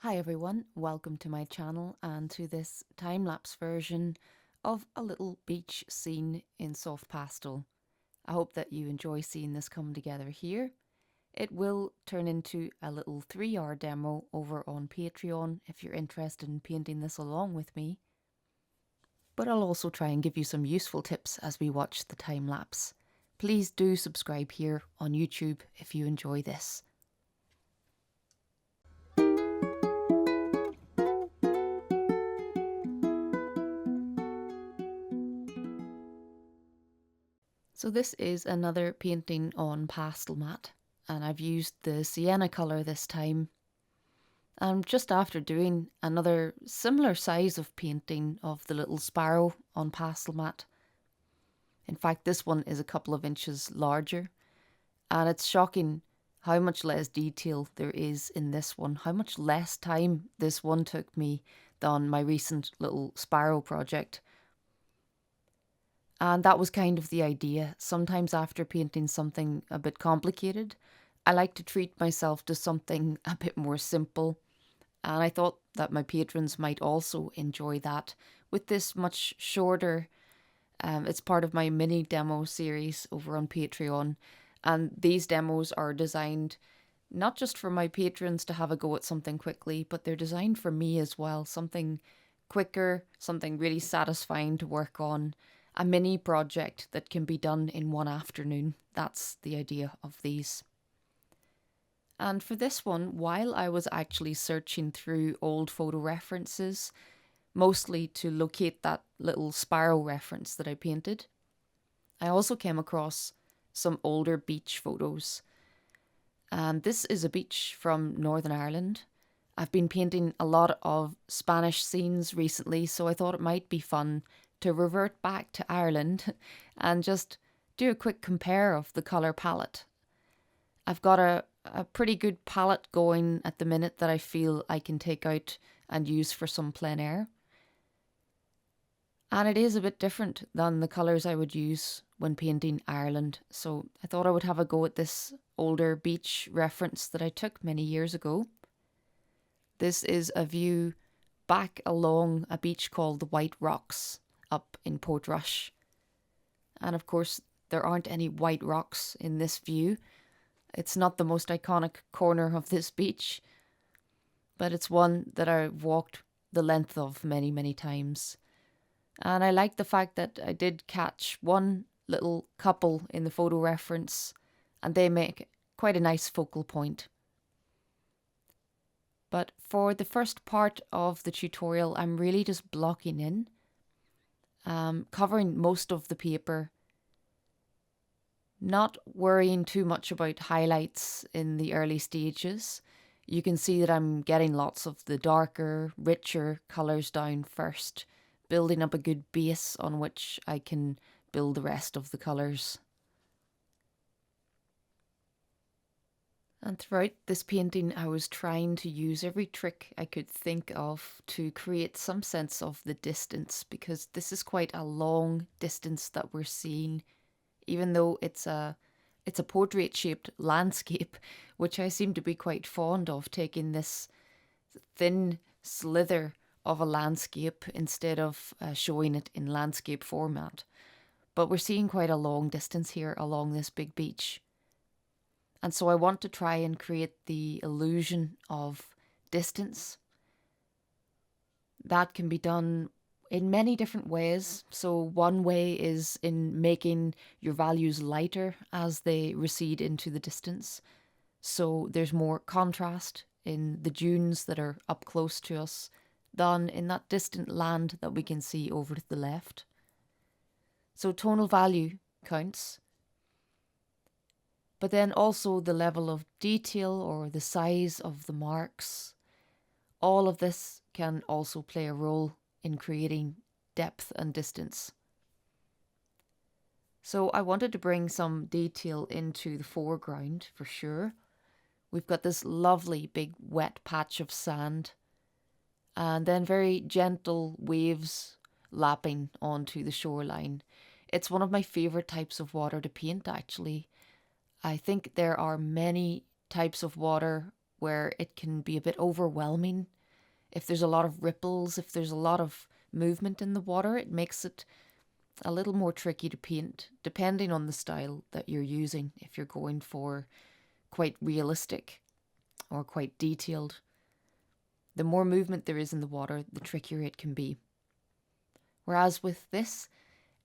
Hi everyone, welcome to my channel and to this time-lapse version of a little beach scene in soft pastel. I hope that you enjoy seeing this come together here. It will turn into a little 3-hour demo over on Patreon if you're interested in painting this along with me. But I'll also try and give you some useful tips as we watch the time-lapse. Please do subscribe here on YouTube if you enjoy this. So this is another painting on pastel mat, and I've used the sienna colour this time. I'm just after doing another similar size of painting of the little sparrow on pastel mat. In fact, this one is a couple of inches larger, and it's shocking how much less detail there is in this one, how much less time this one took me than my recent little sparrow project. And that was kind of the idea. Sometimes after painting something a bit complicated, I like to treat myself to something a bit more simple. And I thought that my patrons might also enjoy that with this much shorter. It's part of my mini demo series over on Patreon. And these demos are designed not just for my patrons to have a go at something quickly, but they're designed for me as well. Something quicker, something really satisfying to work on. A mini project that can be done in one afternoon. That's the idea of these. And for this one, while I was actually searching through old photo references, mostly to locate that little sparrow reference that I painted, I also came across some older beach photos. And this is a beach from Northern Ireland. I've been painting a lot of Spanish scenes recently, so I thought it might be fun to revert back to Ireland and just do a quick compare of the colour palette. I've got a pretty good palette going at the minute that I feel I can take out and use for some plein air. And it is a bit different than the colours I would use when painting Ireland, so I thought I would have a go at this older beach reference that I took many years ago. This is a view back along a beach called the White Rocks up in Portrush. And of course, there aren't any white rocks in this view. It's not the most iconic corner of this beach, but it's one that I've walked the length of many, many times. And I like the fact that I did catch one little couple in the photo reference, and they make quite a nice focal point. But for the first part of the tutorial, I'm really just blocking in, covering most of the paper, not worrying too much about highlights in the early stages. You can see that I'm getting lots of the darker, richer colours down first, building up a good base on which I can build the rest of the colours. And throughout this painting, I was trying to use every trick I could think of to create some sense of the distance, because this is quite a long distance that we're seeing, even though it's a portrait-shaped landscape, which I seem to be quite fond of, taking this thin slither of a landscape instead of showing it in landscape format. But we're seeing quite a long distance here along this big beach. And so I want to try and create the illusion of distance. That can be done in many different ways. So one way is in making your values lighter as they recede into the distance. So there's more contrast in the dunes that are up close to us than in that distant land that we can see over to the left. So tonal value counts. But then also the level of detail or the size of the marks. All of this can also play a role in creating depth and distance. So I wanted to bring some detail into the foreground for sure. We've got this lovely big wet patch of sand, and then very gentle waves lapping onto the shoreline. It's one of my favourite types of water to paint, actually. I think there are many types of water where it can be a bit overwhelming. If there's a lot of ripples, if there's a lot of movement in the water, it makes it a little more tricky to paint, depending on the style that you're using. If you're going for quite realistic or quite detailed, the more movement there is in the water, the trickier it can be. Whereas with this,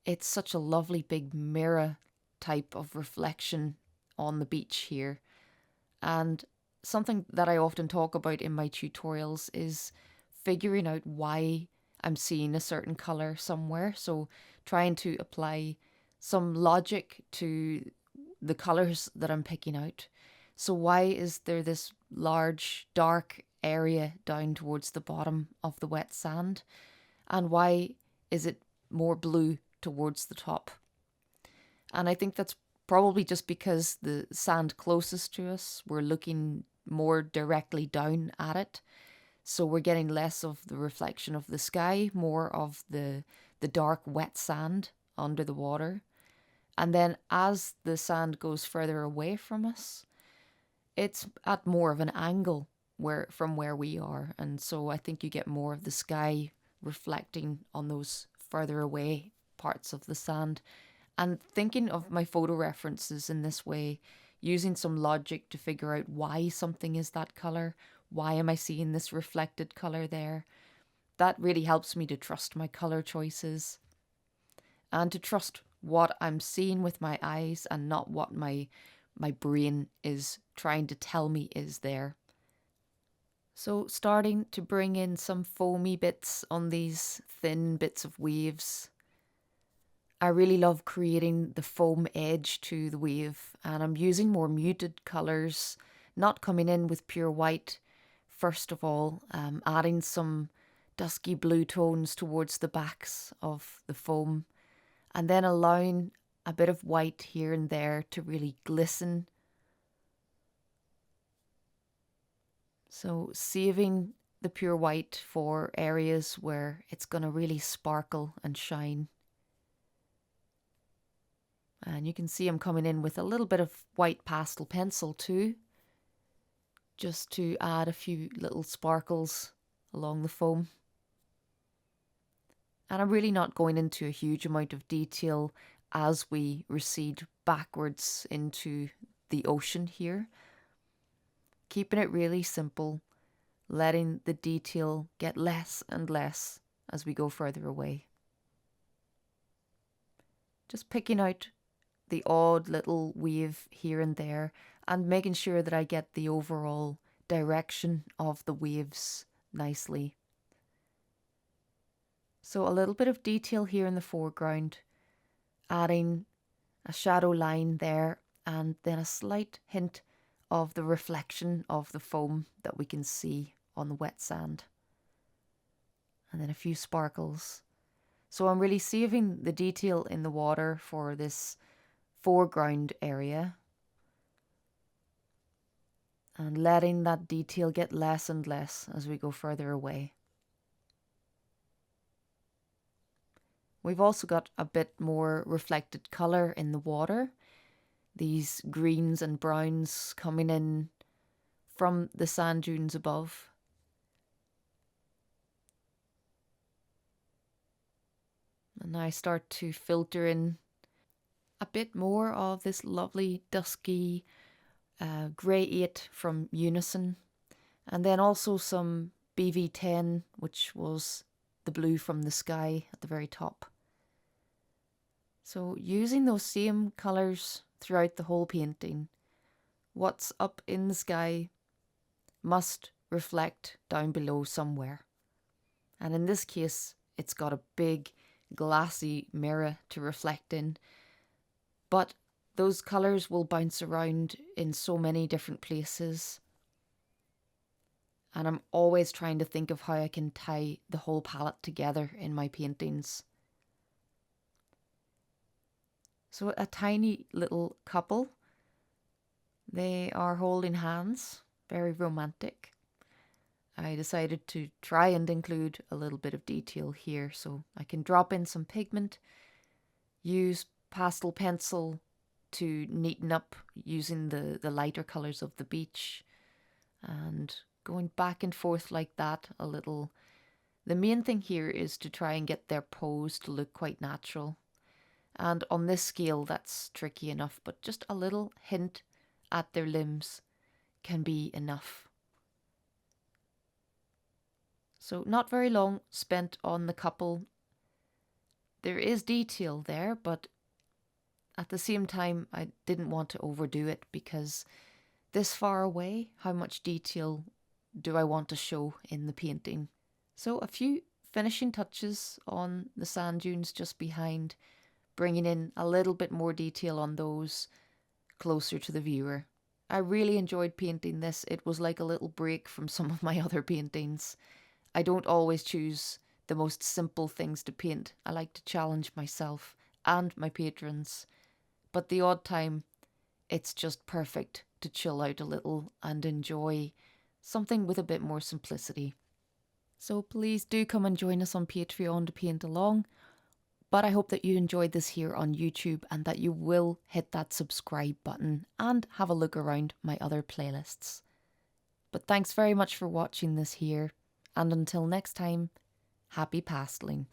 it's such a lovely big mirror type of reflection on the beach here. And something that I often talk about in my tutorials is figuring out why I'm seeing a certain color somewhere. So trying to apply some logic to the colors that I'm picking out. So why is there this large dark area down towards the bottom of the wet sand? And why is it more blue towards the top? And I think that's probably just because the sand closest to us, we're looking more directly down at it. So we're getting less of the reflection of the sky, more of the dark wet sand under the water. And then as the sand goes further away from us, it's at more of an angle from where we are. And so I think you get more of the sky reflecting on those further away parts of the sand. And thinking of my photo references in this way, using some logic to figure out why something is that colour, why am I seeing this reflected colour there, that really helps me to trust my colour choices and to trust what I'm seeing with my eyes and not what my brain is trying to tell me is there. So starting to bring in some foamy bits on these thin bits of waves. I really love creating the foam edge to the wave, and I'm using more muted colours, not coming in with pure white. First of all, adding some dusky blue tones towards the backs of the foam, and then allowing a bit of white here and there to really glisten. So saving the pure white for areas where it's going to really sparkle and shine. And you can see I'm coming in with a little bit of white pastel pencil too, just to add a few little sparkles along the foam. And I'm really not going into a huge amount of detail as we recede backwards into the ocean here. Keeping it really simple, letting the detail get less and less as we go further away. Just picking out the odd little wave here and there and making sure that I get the overall direction of the waves nicely. So a little bit of detail here in the foreground, adding a shadow line there and then a slight hint of the reflection of the foam that we can see on the wet sand. And then a few sparkles. So I'm really saving the detail in the water for this foreground area and letting that detail get less and less as we go further away. We've also got a bit more reflected colour in the water. These greens and browns coming in from the sand dunes above. And now I start to filter in a bit more of this lovely dusky grey 8 from Unison. And then also some BV10, which was the blue from the sky at the very top. So using those same colours throughout the whole painting, what's up in the sky must reflect down below somewhere. And in this case, it's got a big glassy mirror to reflect in. But those colours will bounce around in so many different places. And I'm always trying to think of how I can tie the whole palette together in my paintings. So a tiny little couple. They are holding hands, very romantic. I decided to try and include a little bit of detail here so I can drop in some pigment, use pastel pencil to neaten up using the lighter colours of the beach, and going back and forth like that a little. The main thing here is to try and get their pose to look quite natural. And on this scale, that's tricky enough, but just a little hint at their limbs can be enough. So not very long spent on the couple. There is detail there, but at the same time, I didn't want to overdo it because this far away, how much detail do I want to show in the painting? So a few finishing touches on the sand dunes just behind, bringing in a little bit more detail on those closer to the viewer. I really enjoyed painting this. It was like a little break from some of my other paintings. I don't always choose the most simple things to paint. I like to challenge myself and my patrons. But the odd time, it's just perfect to chill out a little and enjoy something with a bit more simplicity. So please do come and join us on Patreon to paint along. But I hope that you enjoyed this here on YouTube and that you will hit that subscribe button and have a look around my other playlists. But thanks very much for watching this here, and until next time, happy pasteling.